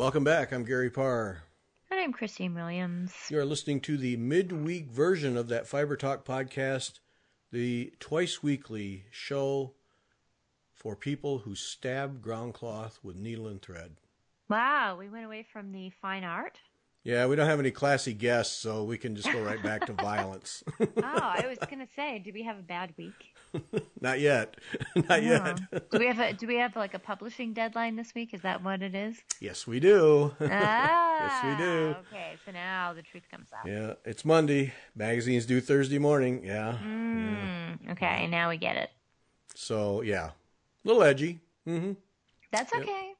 Welcome back. I'm Gary Parr. And I'm Christine Williams. You are listening to the midweek version of that Fiber Talk podcast, the twice weekly show for people who stab ground cloth with needle and thread. Wow, we went away from the fine art. Yeah, we don't have any classy guests, so we can just go right back to violence. Oh, I was going to say, did we have a bad week? Not yet. Not yet. Do we have like a publishing deadline this week? Is that what it is? Yes, we do. Ah, yes, we do. Okay, so now the truth comes out. Yeah, it's Monday. Magazines due Thursday morning. Yeah. Okay, now we get it. So, yeah. A little edgy. Mm-hmm. That's okay.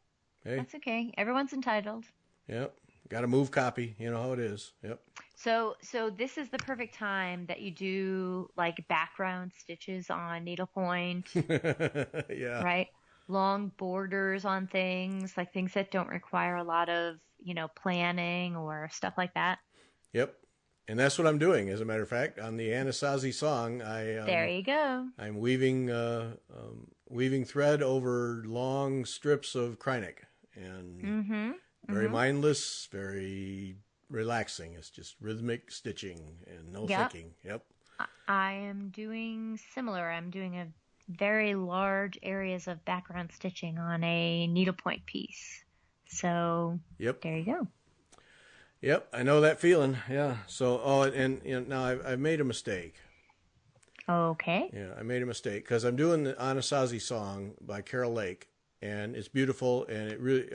Hey. That's okay. Everyone's entitled. Yep. Got to move copy. You know how it is. Yep. So this is the perfect time that you do like background stitches on needlepoint. Yeah. Right? Long borders on things, like things that don't require a lot of, planning or stuff like that. Yep. And that's what I'm doing, as a matter of fact. On the Anasazi song, there you go. I'm weaving thread over long strips of Krynic. And very mindless, very relaxing. It's just rhythmic stitching and no thinking. Yep. I am doing similar. I'm doing a very large areas of background stitching on a needlepoint piece. So there you go. Yep, I know that feeling. Yeah. So, and now I've made a mistake. Okay. Yeah, I made a mistake because I'm doing the Anasazi song by Carol Lake, and it's beautiful, and it really,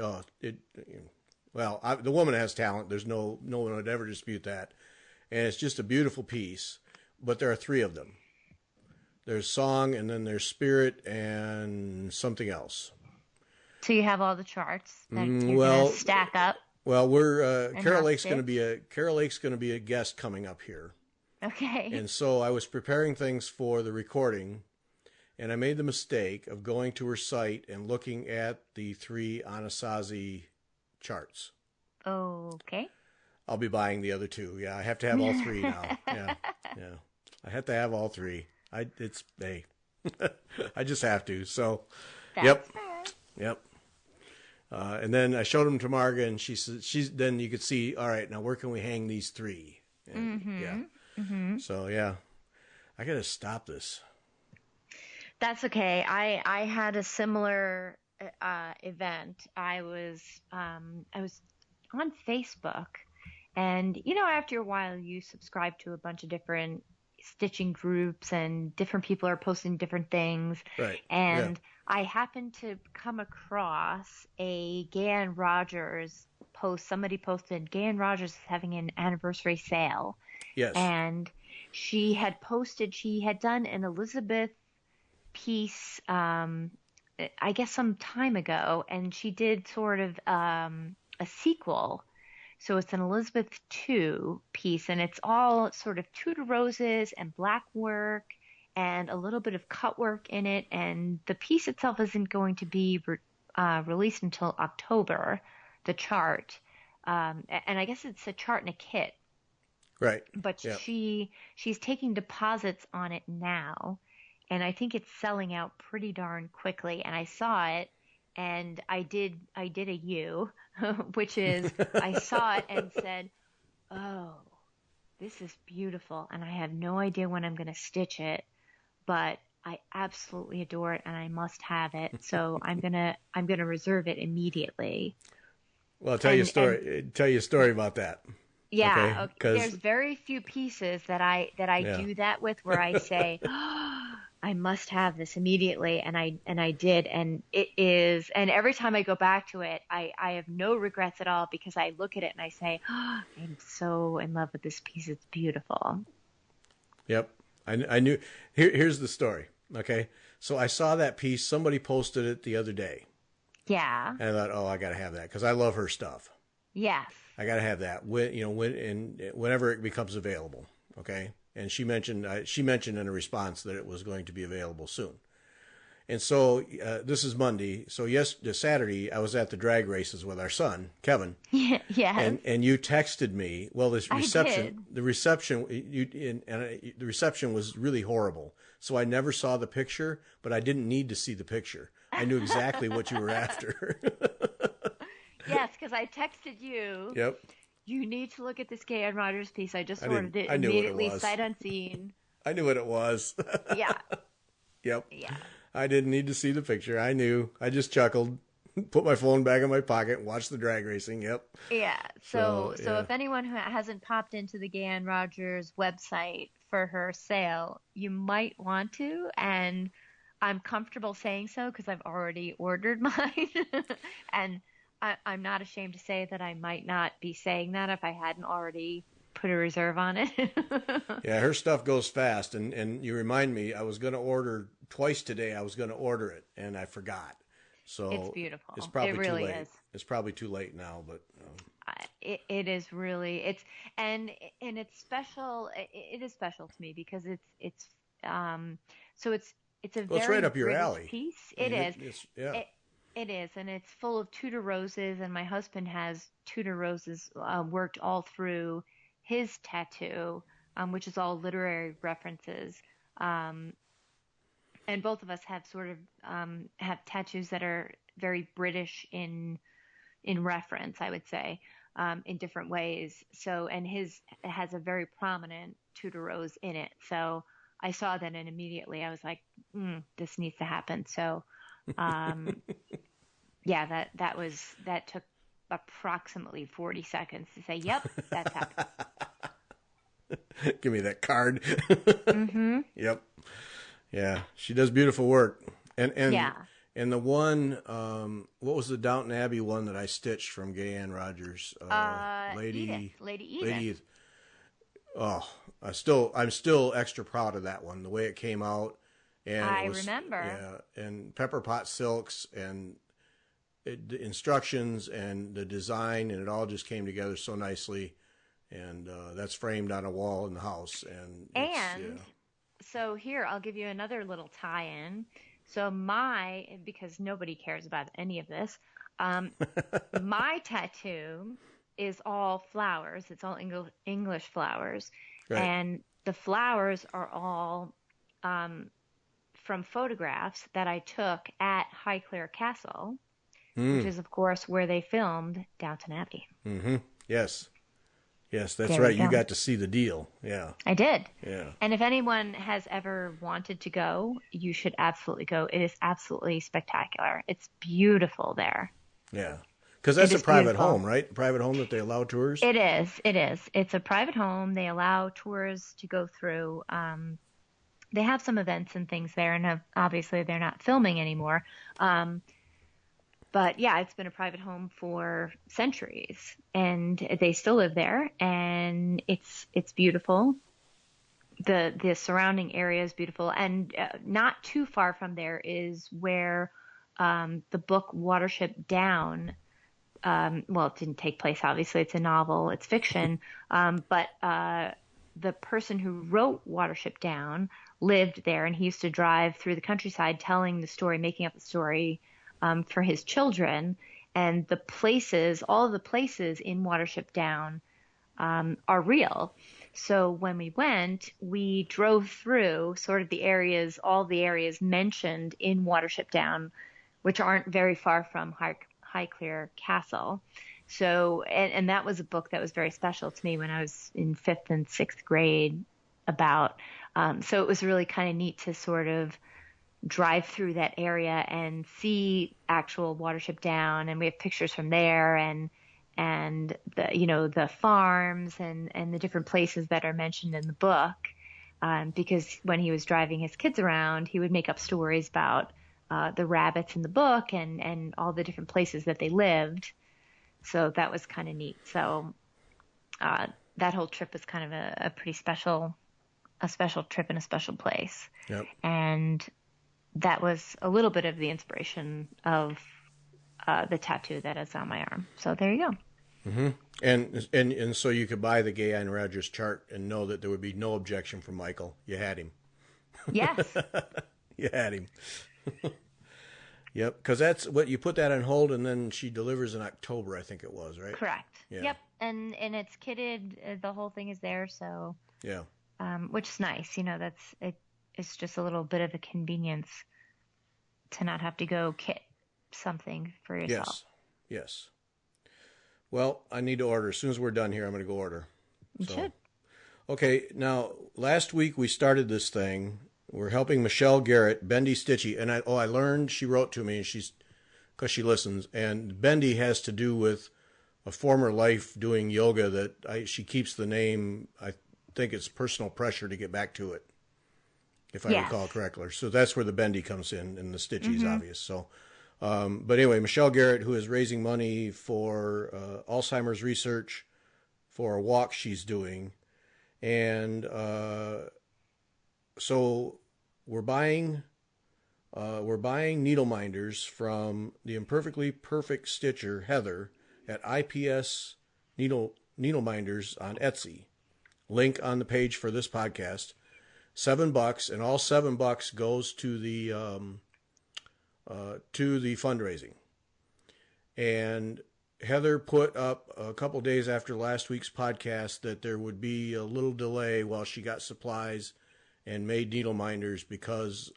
the woman has talent. There's no one would ever dispute that, and it's just a beautiful piece. But there are three of them. There's song, and then there's spirit, and something else. So you have all the charts that you're gonna stack up. Well, we're Carol Lake's going to be a guest coming up here. Okay. And so I was preparing things for the recording, and I made the mistake of going to her site and looking at the three Anasazi charts. Okay. I'll be buying the other two. Yeah, I have to have all three now. Yeah. I have to have all three. I just have to. So, That's fair. Yep. And then I showed them to Marga, and she said, then you could see, all right, now where can we hang these three? And, So, yeah, I got to stop this. That's okay. I had a similar event. I was on Facebook, and after a while you subscribe to a bunch of different stitching groups, and different people are posting different things. Right. And I happened to come across a Gay Rogers post. Somebody posted Gay Rogers is having an anniversary sale. Yes. And she had done an Elizabeth piece, I guess some time ago, and she did sort of a sequel. So it's an Elizabeth II piece, and it's all sort of Tudor roses and black work and a little bit of cut work in it. And the piece itself isn't going to be released until October, the chart. And I guess it's a chart and a kit. Right. But she's taking deposits on it now, and I think it's selling out pretty darn quickly. And I saw it, and I did a U, which is I saw it and said, "Oh, this is beautiful," and I have no idea when I'm going to stitch it, but I absolutely adore it, and I must have it. So I'm gonna reserve it immediately. Well, I'll tell you a story about that. Yeah, okay. There's very few pieces that I do that with where I say, oh, I must have this immediately, and I did, and it is, and every time I go back to it, I have no regrets at all, because I look at it and I say, oh, I'm so in love with this piece. It's beautiful. Yep, I knew. Here's the story. Okay, so I saw that piece. Somebody posted it the other day. Yeah. And I thought, oh, I got to have that because I love her stuff. Yes. I got to have that whenever it becomes available. Okay. And she mentioned in a response that it was going to be available soon. And so this is Monday. So Saturday, I was at the drag races with our son, Kevin. Yeah. And you texted me. Well, the reception was really horrible. So I never saw the picture, but I didn't need to see the picture. I knew exactly what you were after. Yes, because I texted you. Yep. You need to look at this Gay and Rogers piece. I just I ordered didn't. it I knew what it immediately, was. sight unseen. I knew what it was. Yeah. Yep. Yeah. I didn't need to see the picture. I knew. I just chuckled, put my phone back in my pocket, and watched the drag racing. Yep. Yeah. So yeah. if anyone who hasn't popped into the Gay and Rogers website for her sale, you might want to, and I'm comfortable saying so because I've already ordered mine. And I'm not ashamed to say that I might not be saying that if I hadn't already put a reserve on it. Yeah, her stuff goes fast. And you remind me, I was going to order twice today. I was going to order it, and I forgot. So It's beautiful. It's probably It really too late. is. It's probably too late now, but It is really and it's special. It is special to me because it's so it's a well, it's very right up your British alley. piece. I mean, It is. yeah. It is, and it's full of Tudor roses, and my husband has Tudor roses worked all through his tattoo, which is all literary references. And both of us have sort of have tattoos that are very British in reference, I would say, in different ways. So, and his has a very prominent Tudor rose in it. So I saw that, and immediately I was like, this needs to happen. So, yeah, that took approximately 40 seconds to say, yep, that's happened. Give me that card. Mm-hmm. Yep. Yeah, she does beautiful work. And Yeah. And the one, what was the Downton Abbey one that I stitched from Gay Ann Rogers? Lady Edith. Oh, I'm still extra proud of that one. The way it came out, and I remember. Yeah, and pepper pot silks and the instructions and the design, and it all just came together so nicely. And that's framed on a wall in the house. And so here, I'll give you another little tie-in. So because nobody cares about any of this, my tattoo is all flowers. It's all English flowers. Right. And the flowers are all from photographs that I took at Highclere Castle, which is, of course, where they filmed Downton Abbey. Mm-hmm. Yes. Yes, that's There right. we go. You got to see the deal. Yeah. I did. Yeah. And if anyone has ever wanted to go, you should absolutely go. It is absolutely spectacular. It's beautiful there. Yeah. Because that's a private beautiful. home, right? A private home that they allow tours? It is. It is. It's a private home. They allow tours to go through. They have some events and things there, and obviously they're not filming anymore. But yeah, it's been a private home for centuries, and they still live there, and it's beautiful. The surrounding area is beautiful, and not too far from there is where the book Watership Down. Well, it didn't take place. Obviously, it's a novel. It's fiction. But the person who wrote Watership Down lived there, and he used to drive through the countryside telling the story, making up the story for his children. And the places, all of the places in Watership Down are real. So when we went, we drove through sort of the areas, all the areas mentioned in Watership Down, which aren't very far from Highclere Castle. So, and that was a book that was very special to me when I was in 5th and 6th grade about. So it was really kind of neat to sort of drive through that area and see actual Watership Down, and we have pictures from there and the farms and the different places that are mentioned in the book. Because when he was driving his kids around, he would make up stories about the rabbits in the book and all the different places that they lived. So that was kind of neat. So that whole trip was kind of a pretty special trip in a special place. Yep. And that was a little bit of the inspiration of the tattoo that is on my arm. So there you go. Mm-hmm. And so you could buy the Gay Ann Rogers chart and know that there would be no objection from Michael. You had him. Yes. You had him. Yep, because that's what you put that on hold, and then she delivers in October, I think it was, right? Correct. Yeah. Yep. And it's kitted. The whole thing is there. So yeah, which is nice. It's just a little bit of a convenience to not have to go kit something for yourself. Yes. Well, I need to order. As soon as we're done here, I'm going to go order. You should. Okay, now, last week we started this thing. We're helping Michelle Garrette, Bendy Stitchy, and I learned, she wrote to me, and because she listens, and Bendy has to do with a former life doing yoga that she keeps the name, I think it's personal pressure to get back to it, if I recall correctly. So that's where the Bendy comes in, and the Stitchy is obvious. So, but anyway, Michelle Garrette, who is raising money for Alzheimer's research for a walk she's doing, and so we're buying needle minders from the Imperfectly Perfect Stitcher Heather at IPS Needle Minders on Etsy. Link on the page for this podcast. $7, and all $7 goes to the fundraising. And Heather put up a couple days after last week's podcast that there would be a little delay while she got supplies and made needle minders because,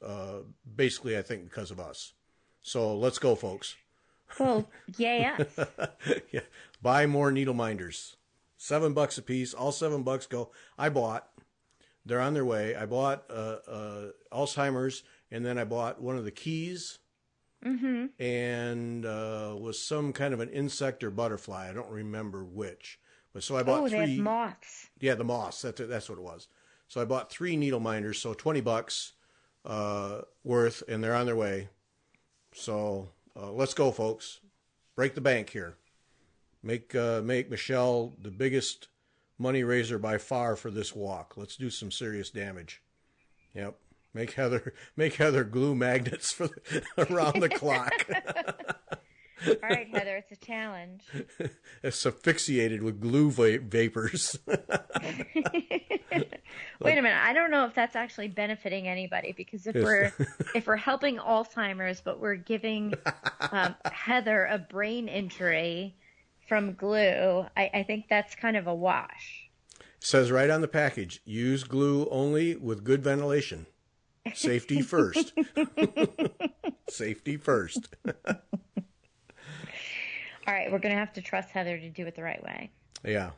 basically, I think because of us. So let's go, folks. Well, yeah. Yeah. Buy more needle minders. $7 a piece. All $7 go. They're on their way. I bought Alzheimer's, and then I bought one of the keys. And was some kind of an insect or butterfly. I don't remember which. But so I bought 3. Oh, they have moths. Yeah, the moths. That's what it was. So I bought 3 needle minders, so $20 worth, and they're on their way. So let's go, folks. Break the bank here. Make Michelle the biggest money raiser by far for this walk. Let's do some serious damage. Yep. Make Heather glue magnets around the clock. All right, Heather, it's a challenge. It's asphyxiated with glue vapors. Wait a minute, I don't know if that's actually benefiting anybody, because if we're helping Alzheimer's, but we're giving Heather a brain injury from glue, I think that's kind of a wash. It says right on the package, use glue only with good ventilation. Safety first. Safety first. All right, we're going to have to trust Heather to do it the right way. Yeah.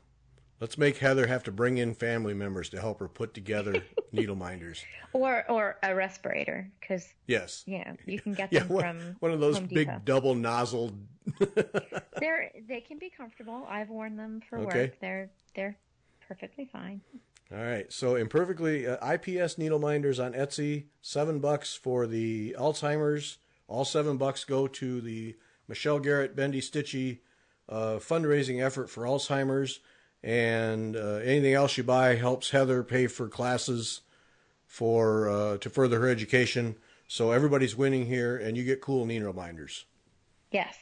Let's make Heather have to bring in family members to help her put together needle minders. Or a respirator, because yes, you can get them from one of those Home big Depot. double nozzled. They can be comfortable. I've worn them for work. They're perfectly fine. All right, so Imperfectly IPS needle minders on Etsy, $7 for the Alzheimer's. All $7 go to the Michelle Garrette, Bendy Stitchy fundraising effort for Alzheimer's, and anything else you buy helps Heather pay for classes to further her education. So everybody's winning here, and you get cool needle minders. Yes.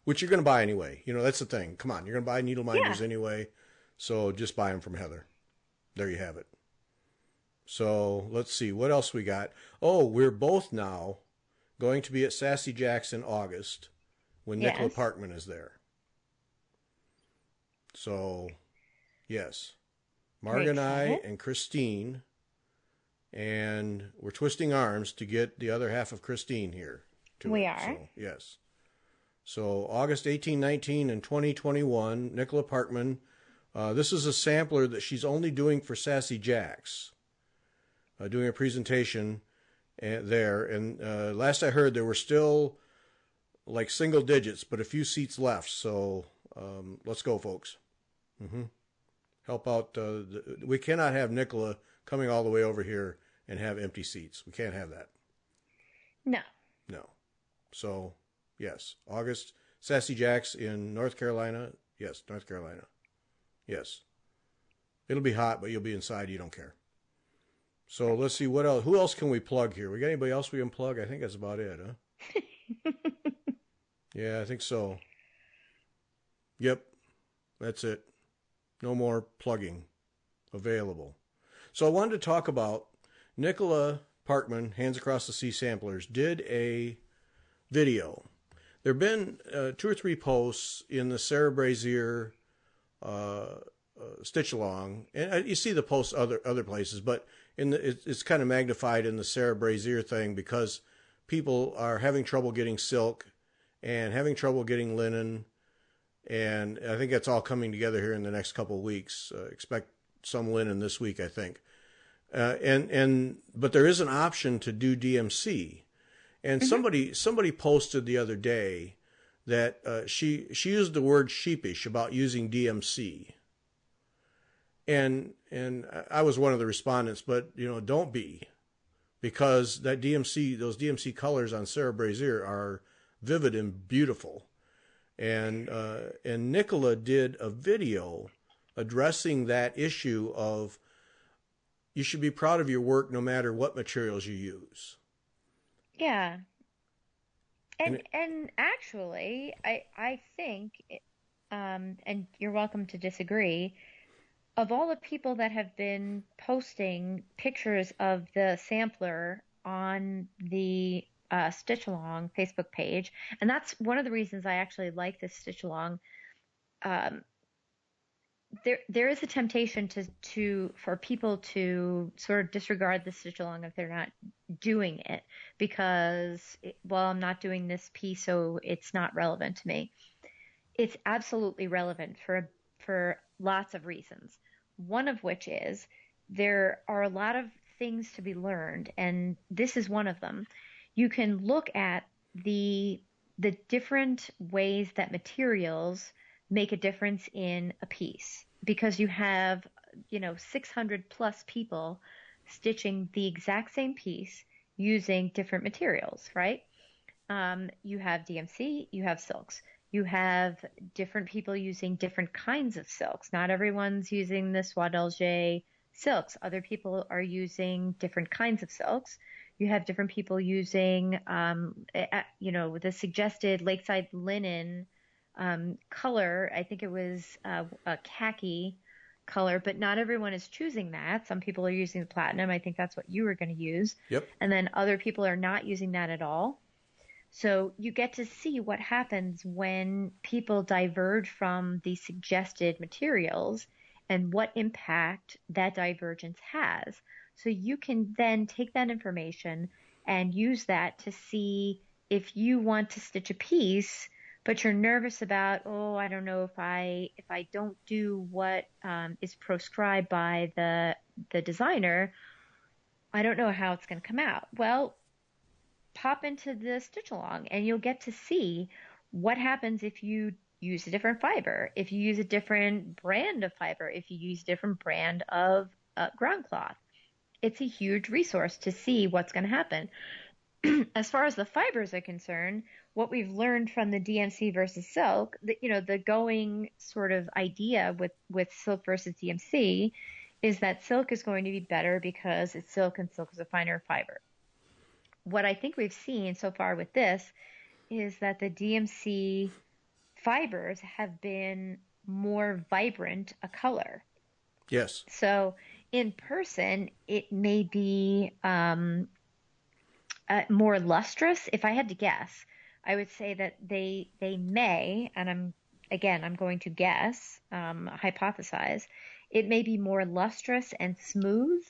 Which you're going to buy anyway. That's the thing. Come on, you're going to buy needle minders anyway, so just buy them from Heather. There you have it. So let's see what else we got. Oh, we're both now going to be at Sassy Jacks in August when Nicola Parkman is there. So, yes, Marg and I and Christine, and we're twisting arms to get the other half of Christine here. We are. So, yes. So August 18, 19, and 2021, Nicola Parkman. This is a sampler that she's only doing for Sassy Jacks, doing a presentation there. And last I heard, there were still like single digits, but a few seats left. So let's go, folks. Help out. We cannot have Nicola coming all the way over here and have empty seats. We can't have that. No. So, yes, August, Sassy Jacks in North Carolina. Yes, North Carolina. Yes. It'll be hot, but you'll be inside. You don't care. So let's see what else. Who else can we plug here? We got anybody else we can plug? I think that's about it, huh? Yeah, I think so. Yep. That's it. No more plugging available. So I wanted to talk about Nicola Parkman, Hands Across the Sea Samplers, did a video. There have been 2 or 3 posts in the Sarah Brazier Stitch Along, and you see the posts other places, but it's kind of magnified in the Sarah Brazier thing because people are having trouble getting silk and having trouble getting linen And I think that's all coming together here in the next couple of weeks. Expect some linen this week, I think. But there is an option to do DMC. And somebody posted the other day that she used the word sheepish about using DMC. And I was one of the respondents, but don't be, because those DMC colors on Sarah Brazier are vivid and beautiful. And Nicola did a video addressing that issue of you should be proud of your work no matter what materials you use. Yeah. And actually, I think, and you're welcome to disagree, of all the people that have been posting pictures of the sampler on the Stitch Along Facebook page, and that's one of the reasons I actually like this Stitch Along. There is a temptation for people to sort of disregard the Stitch Along if they're not doing it because, well, I'm not doing this piece, so it's not relevant to me. It's absolutely relevant for lots of reasons. One of which is there are a lot of things to be learned, and this is one of them. You can look at the different ways that materials make a difference in a piece, because you have 600 plus people stitching the exact same piece using different materials, right? You have DMC, you have silks. You have different people using different kinds of silks. Not everyone's using the Soie d'Alger silks. Other people are using different kinds of silks. You have different people using, the suggested lakeside linen color. I think it was a khaki color, but not everyone is choosing that. Some people are using the platinum. I think that's what you were going to use. Yep. And then other people are not using that at all. So you get to see what happens when people diverge from the suggested materials and what impact that divergence has. So you can then take that information and use that to see if you want to stitch a piece, but you're nervous about, I don't know if I don't do what is prescribed by the designer, I don't know how it's going to come out. Well, pop into the Stitch Along and you'll get to see what happens if you use a different fiber, if you use a different brand of fiber, if you use a different brand of ground cloth. It's a huge resource to see what's going to happen. As far as the fibers are concerned, what we've learned from the DMC versus silk, the going sort of idea with silk versus DMC is that silk is going to be better because it's silk and silk is a finer fiber. What I think we've seen so far with this is that the DMC fibers have been more vibrant a color. Yes. So in person, it may be more lustrous. If I had to guess, I would say that they may, and I'm going to guess, hypothesize, it may be more lustrous and smooth.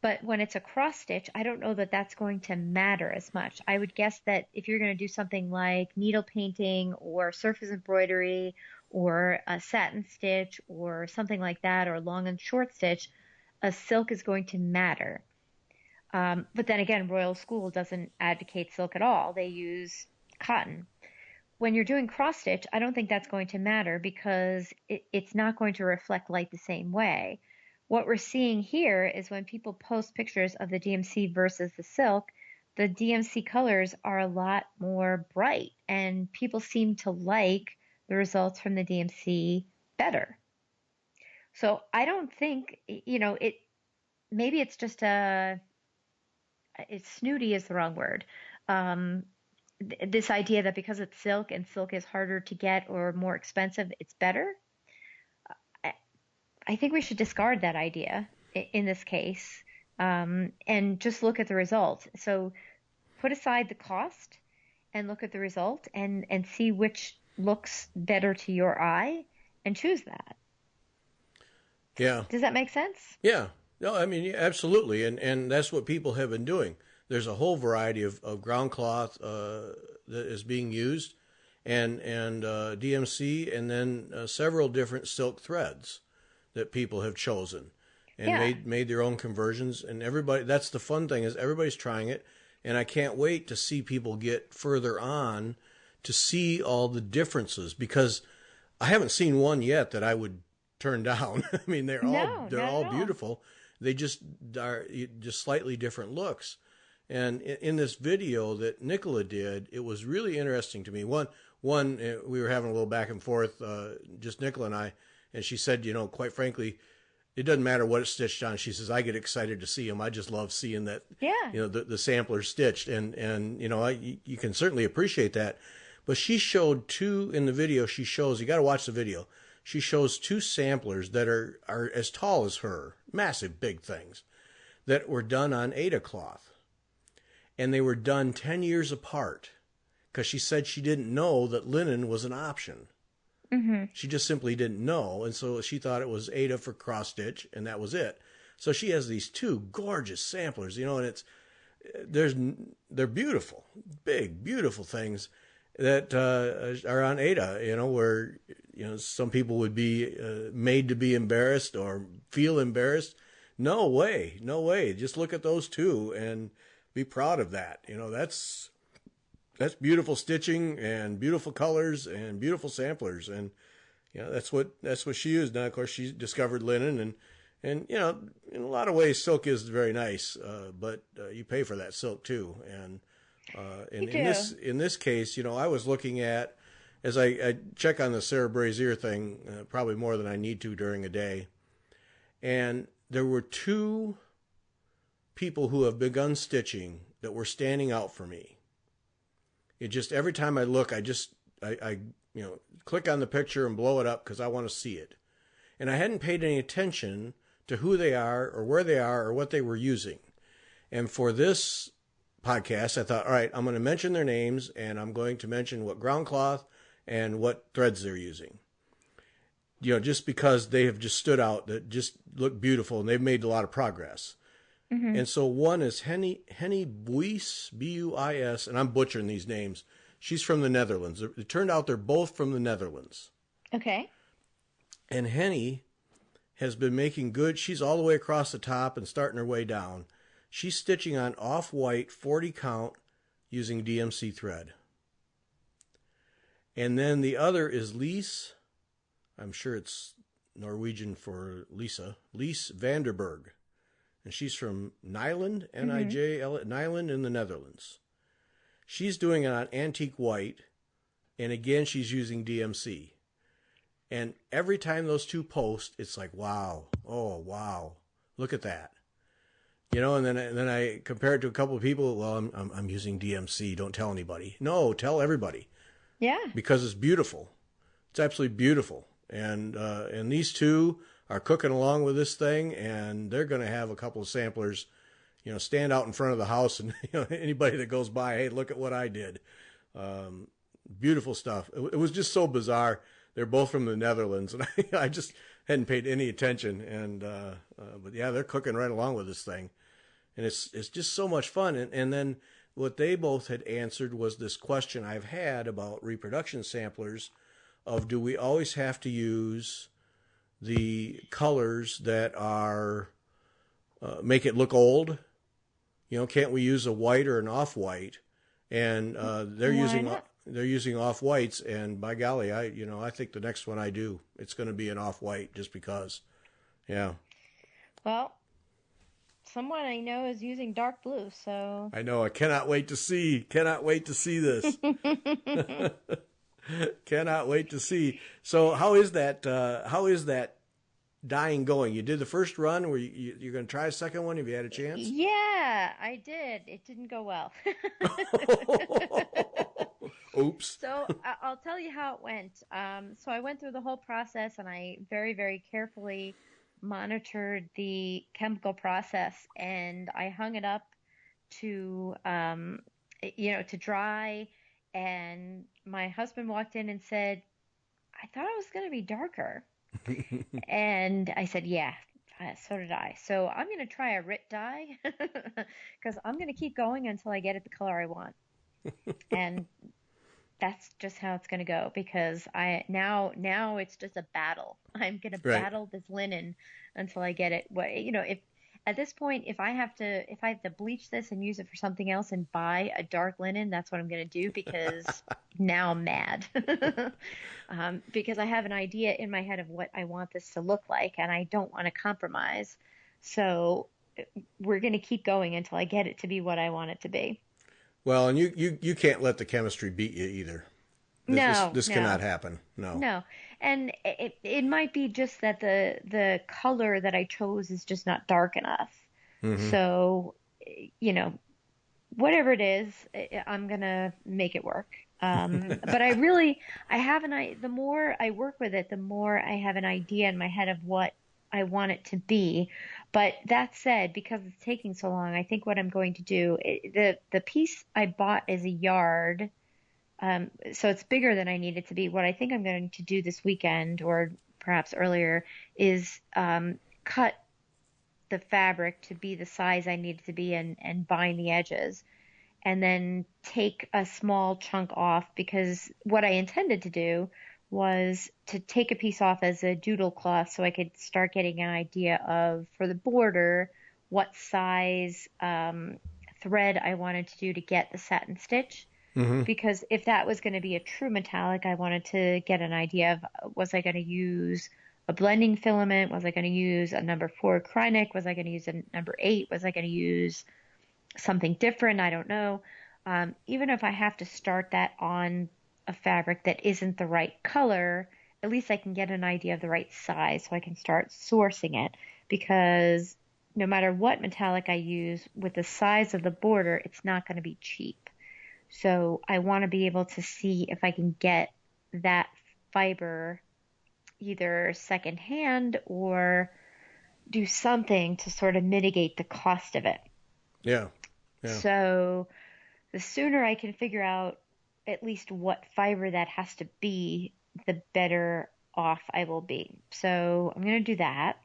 But when it's a cross stitch, I don't know that that's going to matter as much. I would guess that if you're going to do something like needle painting or surface embroidery or a satin stitch or something like that, or long and short stitch, a silk is going to matter. But then again, Royal School doesn't advocate silk at all. They use cotton. When you're doing cross stitch, I don't think that's going to matter because it's not going to reflect light the same way. What we're seeing here is when people post pictures of the DMC versus the silk, the DMC colors are a lot more bright and people seem to like the results from the DMC better. So I don't think, maybe it's just it's snooty is the wrong word. This idea that because it's silk and silk is harder to get or more expensive, it's better. I think we should discard that idea in this case and just look at the results. So put aside the cost and look at the result and see which looks better to your eye and choose that. Yeah. Does that make sense? Yeah. No, I mean, absolutely. And that's what people have been doing. There's a whole variety of ground cloth that is being used. and DMC, and then several different silk threads that people have chosen and made their own conversions. And everybody, that's the fun thing, is everybody's trying it. And I can't wait to see people get further on to see all the differences, because I haven't seen one yet that I would turn down. I mean, they're all beautiful. They just are just slightly different looks. And in this video that Nicola did, it was really interesting to me. One, we were having a little back and forth, just Nicola and I, and she said, quite frankly, it doesn't matter what it's stitched on. She says, I get excited to see them. I just love seeing that, the sampler stitched. And you can certainly appreciate that. But she showed two in the video. She shows, you got to watch the video. She shows two samplers that are as tall as her, massive, big things, that were done on Aida cloth. And they were done 10 years apart, because she said she didn't know that linen was an option. Mm-hmm. She just simply didn't know. And so she thought it was Aida for cross stitch, and that was it. So she has these two gorgeous samplers, and they're beautiful, big, beautiful things that are on Aida, where, some people would be made to be embarrassed or feel embarrassed. No way. Just look at those two and be proud of that. That's beautiful stitching and beautiful colors and beautiful samplers. And, that's what she used. Now, of course, she discovered linen, and in a lot of ways, silk is very nice, but you pay for that silk too. And in this case, I was looking at, as I check on the Sarah Brazier thing, probably more than I need to during a day. And there were two people who have begun stitching that were standing out for me. It just, every time I look, I click on the picture and blow it up because I want to see it. And I hadn't paid any attention to who they are or where they are or what they were using. And for this podcast, I thought, all right, I'm going to mention their names, and I'm going to mention what ground cloth and what threads they're using. Just because they have just stood out, that just look beautiful, and they've made a lot of progress. Mm-hmm. And so one is Henny Buis, B-U-I-S, and I'm butchering these names. She's from the Netherlands. It turned out they're both from the Netherlands. Okay. And Henny has been making good. She's all the way across the top and starting her way down. She's stitching on off-white 40 count using DMC thread. And then the other is Lise. I'm sure it's Norwegian for Lisa. Lise Vanderberg. And she's from Nijland, N-I-J-L, Nijland in the Netherlands. She's doing it on antique white. And again, she's using DMC. And every time those two post, it's like, wow. Oh, wow. Look at that. And then I compare it to a couple of people. Well, I'm using DMC. Don't tell anybody. No, tell everybody. Yeah. Because it's beautiful. It's absolutely beautiful. And these two are cooking along with this thing, and they're going to have a couple of samplers, stand out in front of the house, and anybody that goes by, hey, look at what I did. Beautiful stuff. It was just so bizarre. They're both from the Netherlands, and I just hadn't paid any attention. And but yeah, they're cooking right along with this thing, and it's just so much fun. And then what they both had answered was this question I've had about reproduction samplers, of do we always have to use the colors that are make it look old? Can't we use a white or an off-white? And they're using off-whites, and by golly, I think the next one I do, it's going to be an off-white, just because. Yeah. Well, someone I know is using dark blue, so. I know. I cannot wait to see. Cannot wait to see this. Cannot wait to see. So how is that dyeing going? You did the first run. Were you're going to try a second one? Have you had a chance? Yeah, I did. It didn't go well. Oops. So I'll tell you how it went. So I went through the whole process, and I very, very carefully monitored the chemical process, and I hung it up to dry. And my husband walked in and said, I thought it was going to be darker. And I said, yeah, so did I. So I'm going to try a RIT dye because I'm going to keep going until I get it the color I want. And that's just how it's going to go because now it's just a battle. I'm going to Right. battle this linen until I get it. What, if at this point, if I have to bleach this and use it for something else and buy a dark linen, that's what I'm going to do because now I'm mad. Because I have an idea in my head of what I want this to look like and I don't want to compromise. So we're going to keep going until I get it to be what I want it to be. Well, and you can't let the chemistry beat you either. No, This cannot no. happen. No. No, and it might be just that the color that I chose is just not dark enough. Mm-hmm. So, you know, whatever it is, I'm gonna make it work. But I have the more I work with it, the more I have an idea in my head of what I want it to be. But that said, because it's taking so long, I think what I'm going to do, the piece I bought is a yard. So it's bigger than I need it to be. What I think I'm going to do this weekend or perhaps earlier is cut the fabric to be the size I need it to be and bind the edges and then take a small chunk off because what I intended to do was to take a piece off as a doodle cloth so I could start getting an idea of, for the border, what size thread I wanted to do to get the satin stitch Mm-hmm. because if that was going to be a true metallic, I wanted to get an idea of was I going to use a blending filament? Was I going to use a number 4 Krynic? Was I going to use a number 8? Was I going to use something different? I don't know. Even if I have to start that on a fabric that isn't the right color, at least I can get an idea of the right size so I can start sourcing it because no matter what metallic I use with the size of the border, it's not going to be cheap. So I want to be able to see if I can get that fiber either secondhand or do something to sort of mitigate the cost of it. Yeah. Yeah. So the sooner I can figure out at least what fiber that has to be, the better off I will be. So I'm going to do that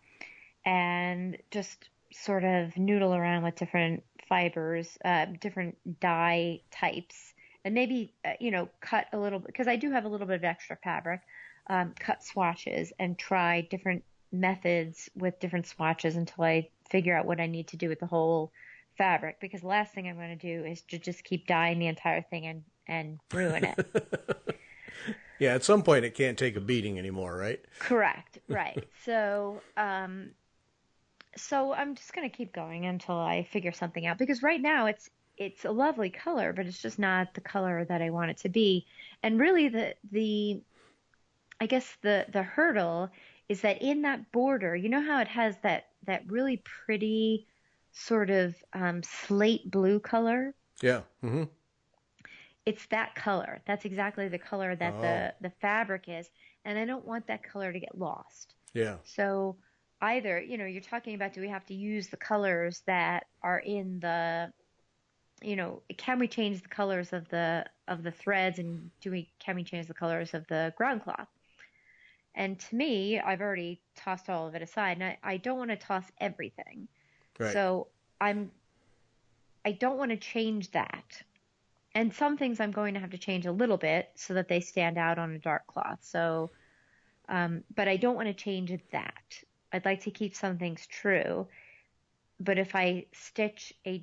and just sort of noodle around with different fibers, different dye types, and maybe, cut a little bit, because I do have a little bit of extra fabric, cut swatches and try different methods with different swatches until I figure out what I need to do with the whole fabric, because the last thing I'm going to do is to just keep dyeing the entire thing and ruin it. Yeah, at some point it can't take a beating anymore, right? Correct, right. So I'm just gonna keep going until I figure something out because right now it's a lovely color, but it's just not the color that I want it to be. And really the I guess the hurdle is that in that border, you know how it has that really pretty sort of slate blue color? Yeah. Mm-hmm. It's that color. That's exactly the color that Oh. the fabric is, and I don't want that color to get lost. Yeah. So either, you're talking about do we have to use the colors that are in the, can we change the colors of the threads and can we change the colors of the ground cloth? And to me, I've already tossed all of it aside and I don't want to toss everything. Right. So I don't want to change that. And some things I'm going to have to change a little bit so that they stand out on a dark cloth. So, but I don't want to change that. I'd like to keep some things true, but if I stitch a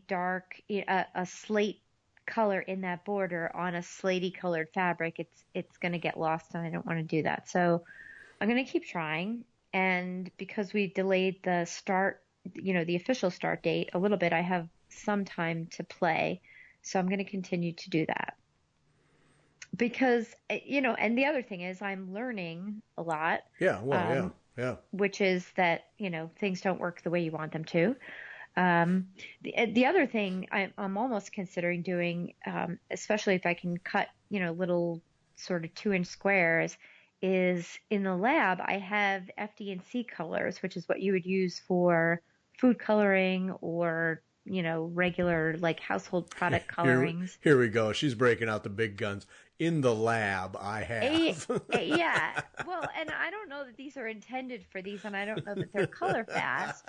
slate color in that border on a slatey colored fabric, it's going to get lost and I don't want to do that. So I'm going to keep trying. And because we delayed the start, the official start date a little bit, I have some time to play. So I'm going to continue to do that. Because, and the other thing is I'm learning a lot. Yeah. Well, yeah. Which is that, things don't work the way you want them to. The other thing I'm almost considering doing, especially if I can cut, little sort of 2-inch squares, is in the lab I have FD&C colors, which is what you would use for food coloring or, regular like household product colorings. Here we go. She's breaking out the big guns. In the lab, I have. Yeah. Well, and I don't know that these are intended for these, and I don't know that they're color fast.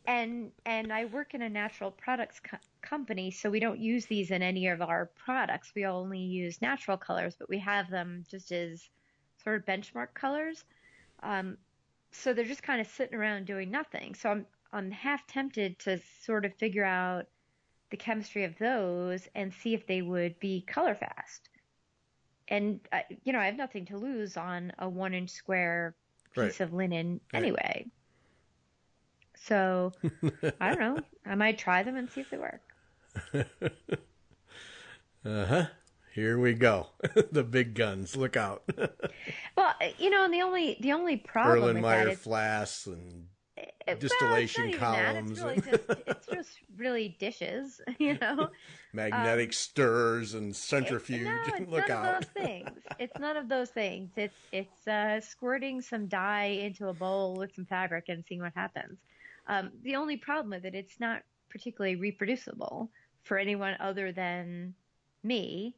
And I work in a natural products company, so we don't use these in any of our products. We only use natural colors, but we have them just as sort of benchmark colors. Um, so they're just kind of sitting around doing nothing. So I'm half tempted to sort of figure out the chemistry of those and see if they would be color fast. And I have nothing to lose on a 1 inch square Right. piece of linen Right. anyway. So I don't know. I might try them and see if they work. Uh-huh. Here we go. The big guns. Look out. Well, and the only problem with that Erlenmeyer is flasks and well, distillation it's not even columns. that. It's just really dishes, Magnetic stirrers and centrifuge. No, it's Look none out. of those things. It's none of those things. It's squirting some dye into a bowl with some fabric and seeing what happens. The only problem with it, it's not particularly reproducible for anyone other than me.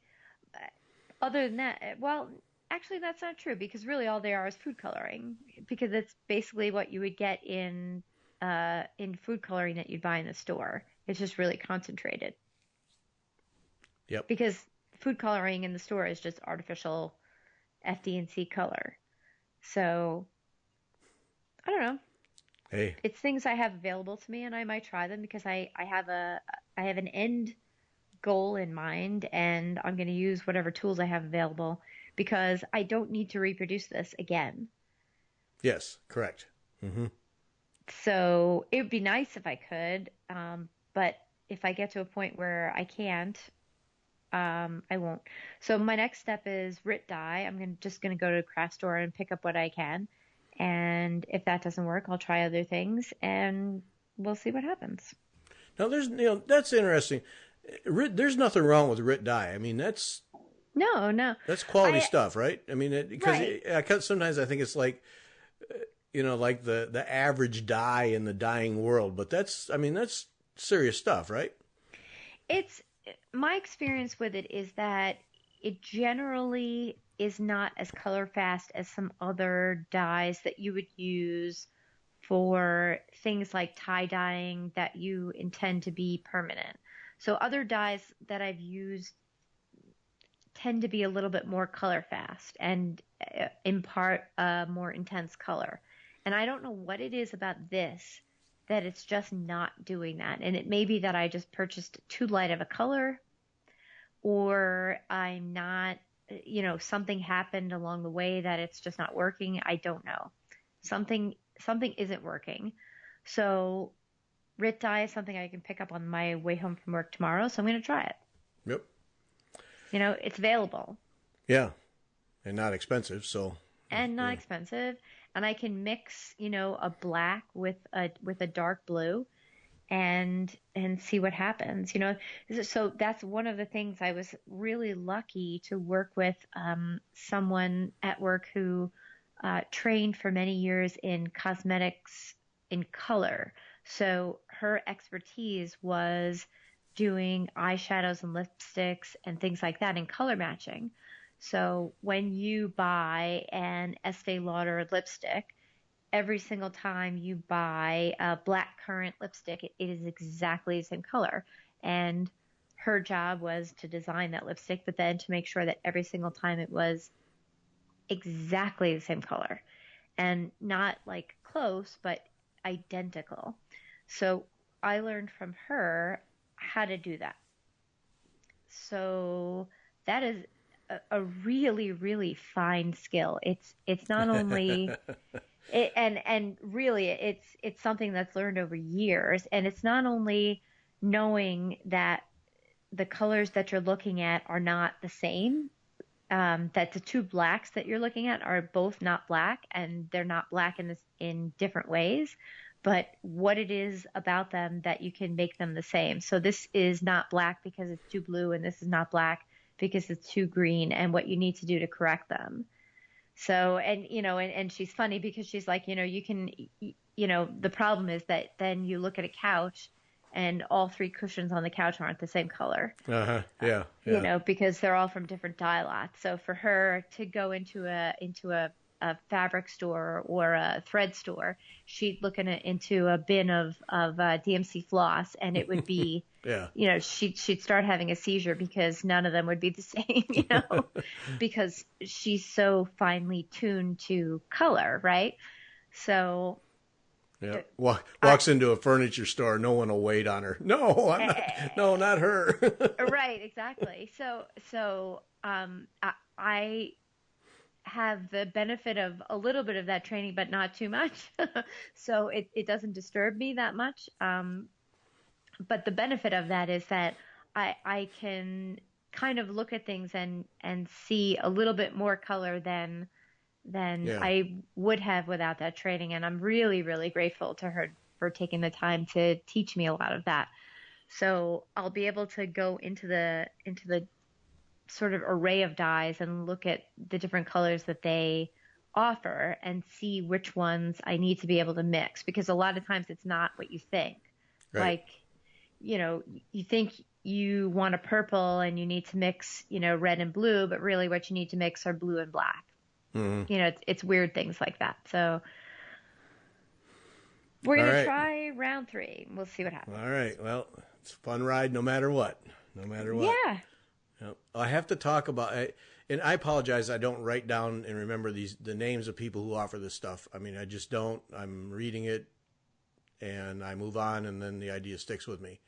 Other than that, well, actually, that's not true because really all they are is food coloring because it's basically what you would get in food coloring that you'd buy in the store. It's just really concentrated. Yep. Because food coloring in the store is just artificial FD&C color. So, I don't know. Hey. It's things I have available to me, and I might try them because I have an end goal in mind, and I'm going to use whatever tools I have available because I don't need to reproduce this again. Yes, correct. Mm-hmm. So it would be nice if I could, but if I get to a point where I can't, I won't. So my next step is RIT dye. I'm just going to go to a craft store and pick up what I can. And if that doesn't work, I'll try other things and we'll see what happens. Now, that's interesting. There's nothing wrong with RIT dye. I mean, that's quality stuff, right? I mean, because sometimes I think it's like, like the average dye in the dyeing world, but that's serious stuff, right? It's my experience with it is that it generally is not as color fast as some other dyes that you would use for things like tie dyeing that you intend to be permanent. So other dyes that I've used tend to be a little bit more color fast and impart a more intense color. And I don't know what it is about this that it's just not doing that. And it may be that I just purchased too light of a color or I'm not, something happened along the way that it's just not working. I don't know. Something isn't working. So RIT dye is something I can pick up on my way home from work tomorrow. So I'm going to try it. Yep. It's available. Yeah. And not expensive. And not expensive. And I can mix, a black with a dark blue and see what happens, So that's one of the things I was really lucky to work with someone at work who trained for many years in cosmetics in color. So her expertise was doing eyeshadows and lipsticks and things like that in color matching. So when you buy an Estee Lauder lipstick, every single time you buy a black currant lipstick, it is exactly the same color. And her job was to design that lipstick, but then to make sure that every single time it was exactly the same color and not like close, but identical. So I learned from her how to do that. So that is a really, really fine skill. It's not only and really it's something that's learned over years, and it's not only knowing that the colors that you're looking at are not the same, that the two blacks that you're looking at are both not black, and they're not black in different ways, but what it is about them that you can make them the same. So this is not black because it's too blue, and this is not black because it's too green, and what you need to do to correct them. So, and she's funny because she's like, you can, the problem is that then you look at a couch and all three cushions on the couch aren't the same color. Uh-huh. Yeah. Because they're all from different dye lots. So for her to go into a a fabric store or a thread store, she'd look into a bin of DMC floss, and it would be, Yeah. she'd start having a seizure because none of them would be the same, because she's so finely tuned to color, right? So yeah, walks into a furniture store, no one will wait on her. No, I'm not. No, not her. right, exactly. So I have the benefit of a little bit of that training, but not too much. So it doesn't disturb me that much. But the benefit of that is that I can kind of look at things and see a little bit more color than Yeah. I would have without that training. And I'm really, really grateful to her for taking the time to teach me a lot of that. So I'll be able to go into the sort of array of dyes and look at the different colors that they offer and see which ones I need to be able to mix, because a lot of times it's not what you think. Right. Like, you think you want a purple and you need to mix, red and blue, but really what you need to mix are blue and black. Mm-hmm. It's weird things like that. So we're going to try round 3. We'll see what happens. All right. Well, it's a fun ride no matter what. No matter what. Yeah. I have to talk about, and I apologize, I don't write down and remember the names of people who offer this stuff. I mean, I just don't. I'm reading it and I move on, and then the idea sticks with me.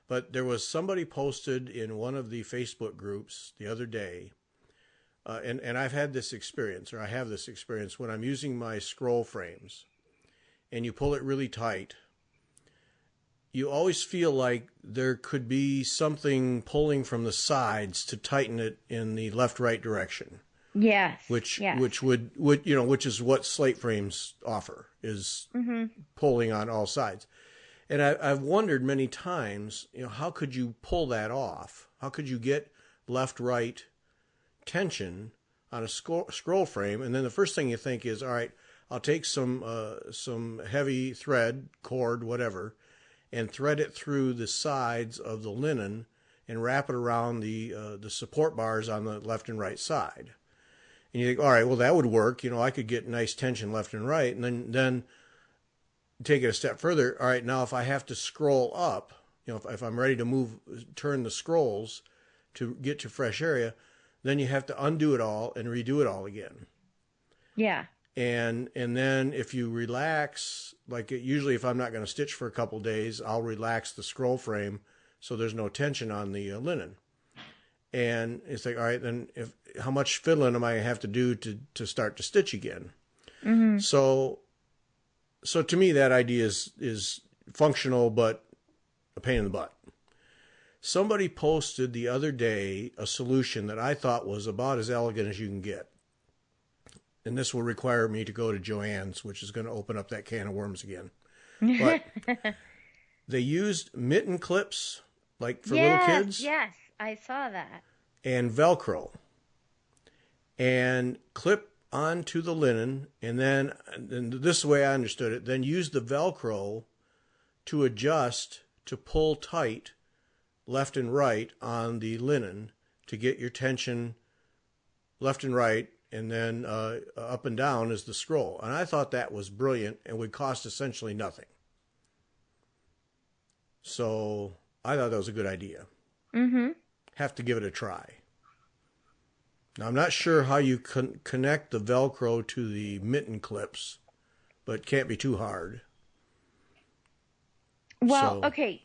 But there was somebody posted in one of the Facebook groups the other day, and I've had this experience, or I have this experience when I'm using my scroll frames and you pull it really tight. You always feel like there could be something pulling from the sides to tighten it in the left-right direction. Yes. Which would which is what slate frames offer, is pulling on all sides. And I've wondered many times, how could you pull that off? How could you get left-right tension on a scroll frame? And then the first thing you think is, all right, I'll take some heavy thread, cord, whatever, and thread it through the sides of the linen and wrap it around the support bars on the left and right side. And you think, all right, well, that would work. I could get nice tension left and right. And then take it a step further. All right, now if I have to scroll up, if I'm ready to turn the scrolls to get to fresh area, then you have to undo it all and redo it all again. Yeah. And then if you relax, like usually if I'm not going to stitch for a couple of days, I'll relax the scroll frame so there's no tension on the linen. And it's like, all right, then how much fiddling am I have to do to start to stitch again? Mm-hmm. So to me that idea is functional, but a pain in the butt. Somebody posted the other day a solution that I thought was about as elegant as you can get. And this will require me to go to Joann's, which is going to open up that can of worms again. But they used mitten clips, like for little kids. Yes, I saw that. And Velcro. And clip onto the linen, and then, and this is the way I understood it, then use the Velcro to adjust, to pull tight left and right on the linen to get your tension left and right, and then up and down is the scroll. And I thought that was brilliant and would cost essentially nothing. So I thought that was a good idea. Mm-hmm. Have to give it a try. Now, I'm not sure how you connect the Velcro to the mitten clips, but it can't be too hard. Well, okay.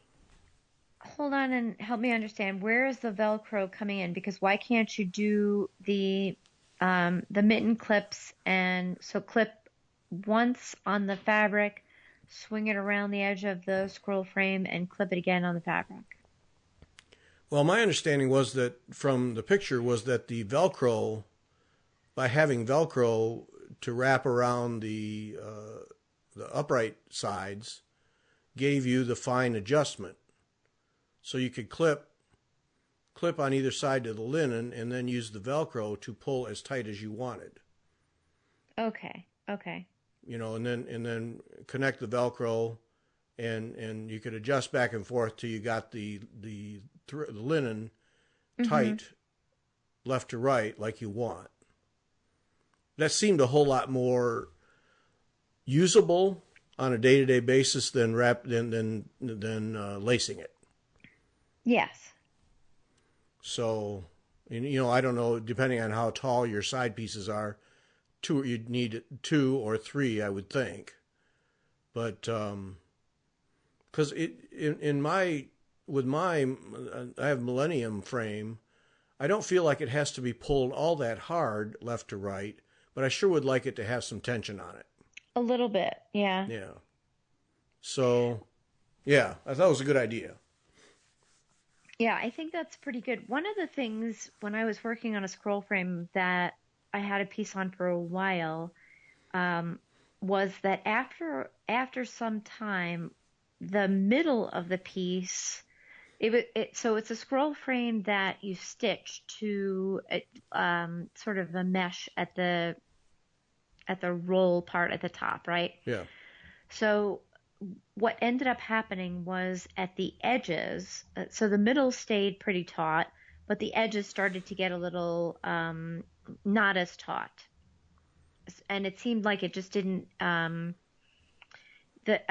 Hold on and help me understand. Where is the Velcro coming in? Because why can't you do the mitten clips, and so clip once on the fabric, swing it around the edge of the scroll frame, and clip it again on the fabric? Well, my understanding was that from the picture was that the Velcro, by having Velcro to wrap around the upright sides, gave you the fine adjustment. So you could clip on either side of the linen and then use the Velcro to pull as tight as you wanted. Okay. And then connect the Velcro, and you could adjust back and forth till you got the linen tight left to right like you want. that seemed a whole lot more usable on a day-to-day basis than lacing it. Yes. So, I don't know, depending on how tall your side pieces are, you'd need 2 or 3, I would think. But because I have Millennium frame, I don't feel like it has to be pulled all that hard left to right, but I sure would like it to have some tension on it. A little bit, yeah. Yeah. So, yeah, I thought it was a good idea. Yeah, I think that's pretty good. One of the things when I was working on a scroll frame that I had a piece on for a while was that after some time, the middle of the piece, so it's a scroll frame that you stitch to sort of the mesh at the roll part at the top, right? Yeah. So what ended up happening was at the edges, so the middle stayed pretty taut, but the edges started to get a little not as taut. And it seemed like it just didn't, I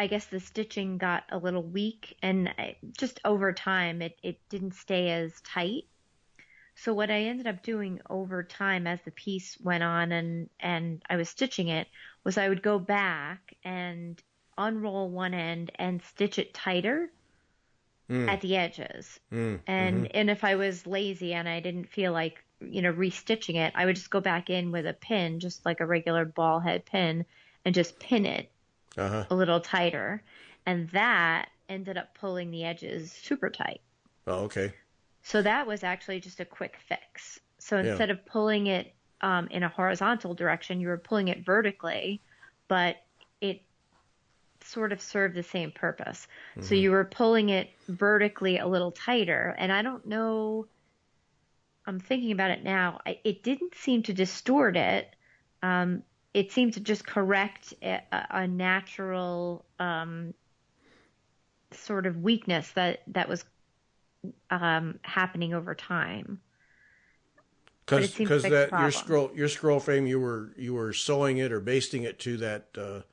guess the stitching got a little weak, and just over time it didn't stay as tight. So what I ended up doing over time as the piece went on and I was stitching it was I would go back and unroll one end and stitch it tighter at the edges. And if I was lazy and I didn't feel like, restitching it, I would just go back in with a pin, just like a regular ball head pin, and just pin it a little tighter. And that ended up pulling the edges super tight. Oh, okay. So that was actually just a quick fix. So instead of pulling it in a horizontal direction, you were pulling it vertically, but it sort of served the same purpose. So you were pulling it vertically a little tighter. And I don't know, I'm thinking about it now, it didn't seem to distort it. It seemed to just correct a natural sort of weakness that was happening over time. Because that your scroll frame, you were sewing it or basting it to that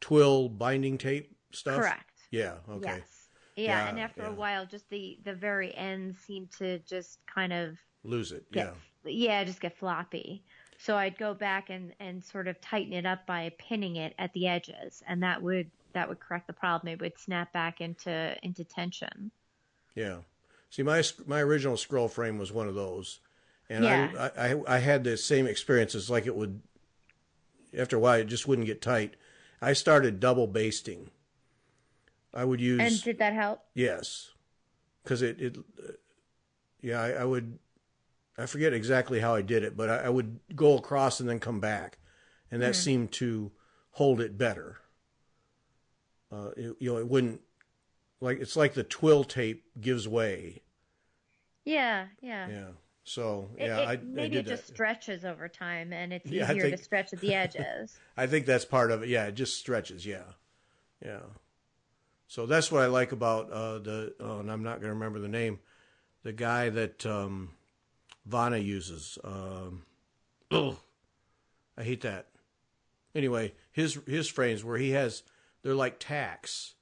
twill binding tape stuff. Correct. Yeah. Okay. Yes. Yeah, and after a while, just the very end seemed to just kind of lose it. Just get floppy. So I'd go back and sort of tighten it up by pinning it at the edges, and that would correct the problem. It would snap back into tension. Yeah. See, my original scroll frame was one of those, and I had the same experiences. Like it would, after a while, it just wouldn't get tight. I started double basting. I would use. And did that help? Yes, because I would. I forget exactly how I did it, but I would go across and then come back, and that seemed to hold it better. It wouldn't, like, it's like the twill tape gives way. Yeah. So maybe it just stretches over time, and it's easier to stretch at the edges. I think that's part of it. Yeah, it just stretches. Yeah. So that's what I like about and I'm not going to remember the name, the guy that Vanna uses. I hate that. Anyway, his frames where they're like tacks,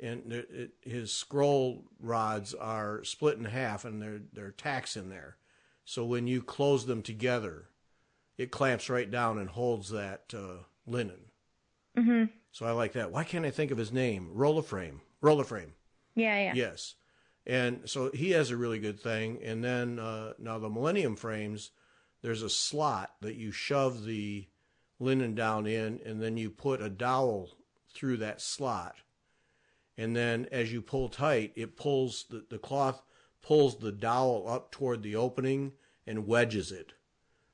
and his scroll rods are split in half, and they're tacks in there. So when you close them together, it clamps right down and holds that linen. Mm-hmm. So I like that. Why can't I think of his name? Roller frame. Yeah. Yes. And so he has a really good thing. And then now the Millennium frames, there's a slot that you shove the linen down in, and then you put a dowel through that slot. And then as you pull tight, it pulls the cloth pulls the dowel up toward the opening and wedges it.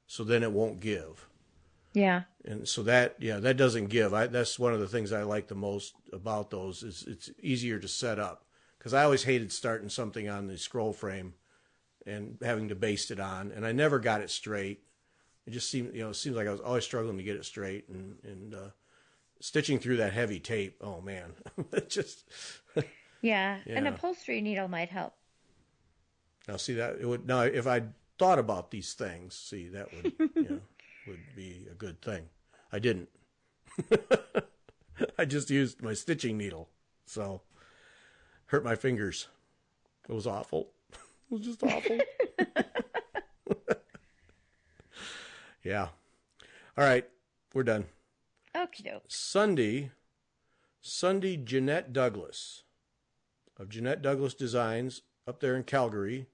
So then it won't give. Yeah. And so that doesn't give. That's one of the things I like the most about those is it's easier to set up. Because I always hated starting something on the scroll frame and having to baste it on, and I never got it straight. It just seemed like I was always struggling to get it straight, and stitching through that heavy tape. Oh man, it just. Yeah, an upholstery needle might help. Now see that it would now if I thought about these things, see that would. would be a good thing. I didn't. I just used my stitching needle, so hurt my fingers. It was awful. It was just awful. Yeah. All right, we're done. Okie doke. Sunday, Jeannette Douglas of Jeannette Douglas Designs up there in Calgary.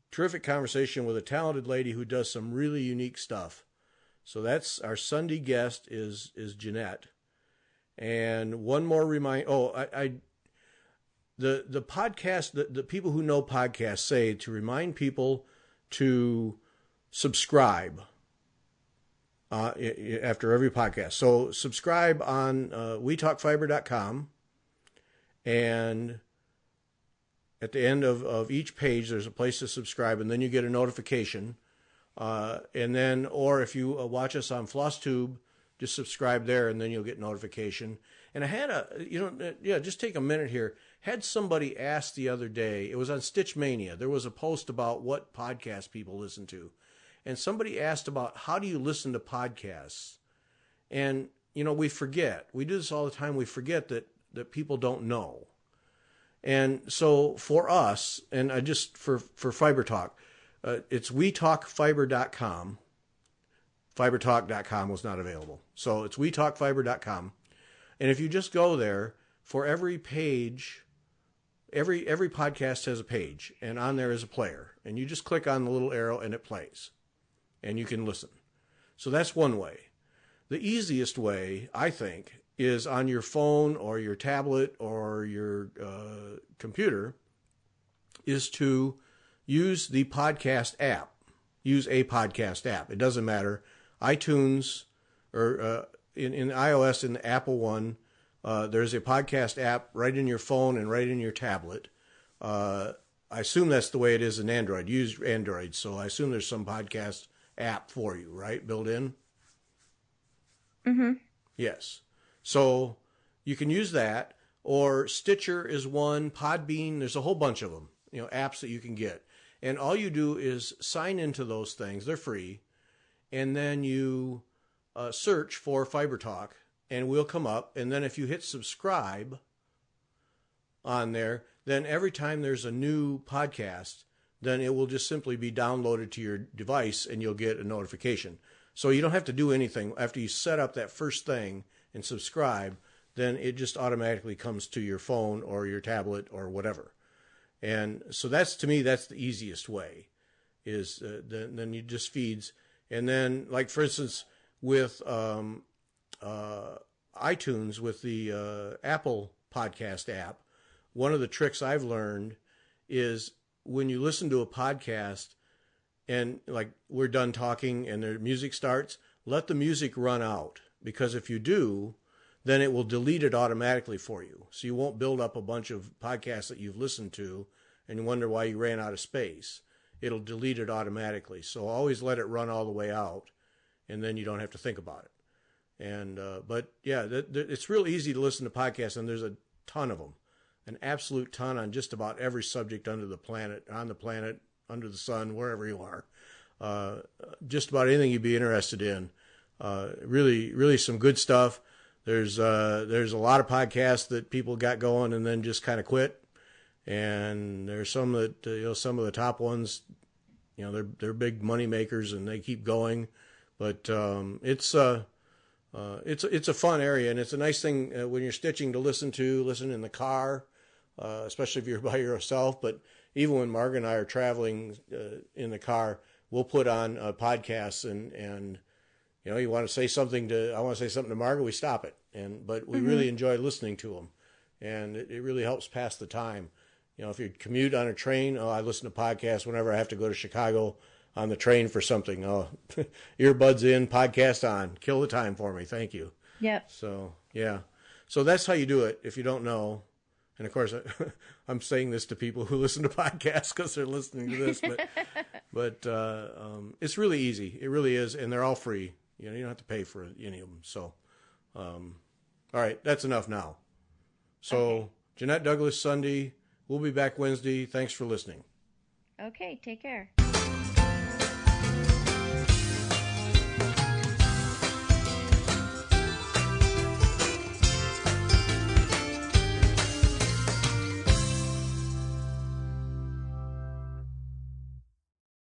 Terrific conversation with a talented lady who does some really unique stuff. So that's our Sunday guest is Jeannette. And one more reminder. The podcast, the people who know podcasts say to remind people to subscribe after every podcast. So subscribe on wetalkfiber.com, and at the end of each page, there's a place to subscribe, and then you get a notification. And then, or if you watch us on FlossTube, just subscribe there, and then you'll get notification. And I had just take a minute here. Had somebody ask the other day, it was on Stitch Mania, there was a post about what podcast people listen to. And somebody asked about how do you listen to podcasts? And, we forget. We do this all the time. We forget that people don't know. And so for us, and I just for Fiber Talk, it's wetalkfiber.com. Fibertalk.com was not available. So it's wetalkfiber.com. And if you just go there, for every page, every podcast has a page, and on there is a player. And you just click on the little arrow and it plays. And you can listen. So that's one way. The easiest way, I think, is on your phone or your tablet or your computer, is to use the podcast app. Use a podcast app. It doesn't matter. iTunes, or in iOS, in the Apple one, there's a podcast app right in your phone and right in your tablet. I assume that's the way it is in Android. Use Android, so I assume there's some podcast app for you, right? Built in? Mm-hmm. Yes. So you can use that, or Stitcher is one, Podbean, there's a whole bunch of them, apps that you can get. And all you do is sign into those things. They're free. And then you search for Fiber Talk, and we'll come up. And then if you hit subscribe on there, then every time there's a new podcast, then it will just simply be downloaded to your device, and you'll get a notification. So you don't have to do anything. After you set up that first thing and subscribe, then it just automatically comes to your phone or your tablet or whatever. And so that's, to me, that's the easiest way, is then you just feeds. And then, like, for instance, with iTunes, with the Apple podcast app, one of the tricks I've learned is when you listen to a podcast and, like, we're done talking and the music starts, let the music run out. Because if you do, then it will delete it automatically for you. So you won't build up a bunch of podcasts that you've listened to and you wonder why you ran out of space. It'll delete it automatically. So always let it run all the way out, and then you don't have to think about it. And but yeah, it's real easy to listen to podcasts, and there's a ton of them, an absolute ton on just about every subject under the planet, on the planet, under the sun, wherever you are. Just about anything you'd be interested in. Really, really some good stuff. There's a lot of podcasts that people got going and then just kind of quit. And there's some that, some of the top ones, they're big money makers and they keep going. But it's a fun area, and it's a nice thing when you're stitching to listen in the car, especially if you're by yourself. But even when Margaret and I are traveling in the car, we'll put on podcasts, and you want to say something I want to say something to Margaret, we stop it, but we really enjoy listening to them, and it really helps pass the time. If you commute on a train, I listen to podcasts whenever I have to go to Chicago on the train for something. Earbuds in, podcast on, kill the time for me. Thank you. Yep. So, yeah. So that's how you do it if you don't know. And of course, I'm saying this to people who listen to podcasts because they're listening to this, but it's really easy. It really is. And they're all free. You don't have to pay for any of them. So, all right, that's enough now. So, okay. Jeannette Douglas Sunday. We'll be back Wednesday. Thanks for listening. Okay, take care.